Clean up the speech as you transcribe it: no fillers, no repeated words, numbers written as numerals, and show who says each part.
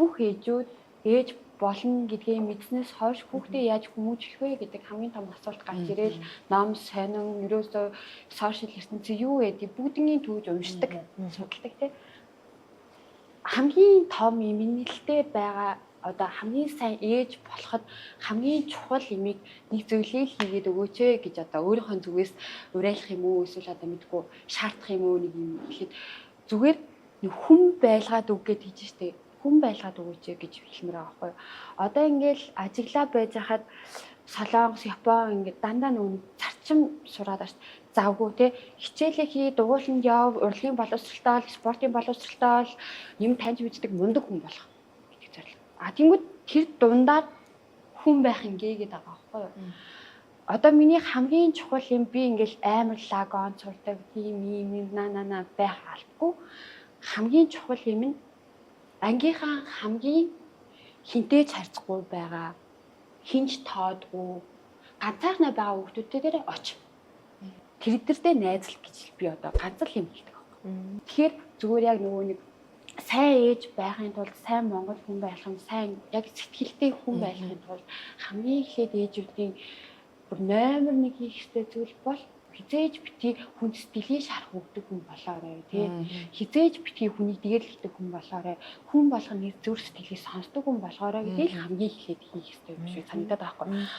Speaker 1: бүх ээжүүд ээж болно гэдгийг мэдснээс хойш хүүхдээ яаж хүмүүжлэх вэ гэдэг хамгийн том асуулт гарч ирээл ном сонин ерөөсөө сошиал ертөнцийн юу гэдэг бүгднийг түүж уншдаг судалдаг тийм хамгийн том имэнэлтэй байгаа одоо хамгийн сайн ээж болоход хамгийн чухал имийг нэг зүйлийг хийгээд өгөөч гэж одоо өөрийнхөө зүгээс уриалах юм уу эсвэл одоо мэдгүй шаардах юм уу нэг юм гэхэд зүгээр хүн байлгаад үг гэж хийж штэ хүн байлгаад өгөөч гэж хэлмээр байгаа байхгүй. Одоо ингээл ажиглаа байж хахад Солонгос, Япон ингээд дандаа нөгөө зарчим сураад байна. Завгүй те хичээлээ хий, дугууланд яв, урлагийн боловсралтай, спортын боловсралтай юм таньж мэддэг мундаг хүн болох гэдэг зорилго. А тэнгууд тэр дундаа хүн байх ингээд байгаа байхгүй юу? Одоо миний хамгийн чухал юм би ингээл амар лагон цурдаг тийм наа байх албагүй. Хамгийн чухал юм нь ангийнхаа хамгийн хинтээж харьцахгүй байгаа хинж тоодгүй ганцаархнаа байгаа хүмүүстэй оч. Тэрдэртэй найзлах гэж би одоо ганц л юм хэлдэг байхгүй. Тэгэхээр зүгээр яг нөгөө нэг сайн ээж байхын тулд сайн монгол хүн байх юм, сайн яг сэтгэлтэй хүн байхын тулд хамгийн ихэд ээжүүдийн номер 1 хийх ёстой зүйл бол хизээж бити хүн сэтгэлийг шарах өгдөг хүн болоорой тий. Хизээж бити хүнийг дээрлэхдэг хүн болоорой. Хүн болгоны зүрх сэтгэлийг сонсдог хүн болгоорой гэдгийг хамгийн ихэд хийх ёстой юм шиг санагдаад байгаа байхгүй.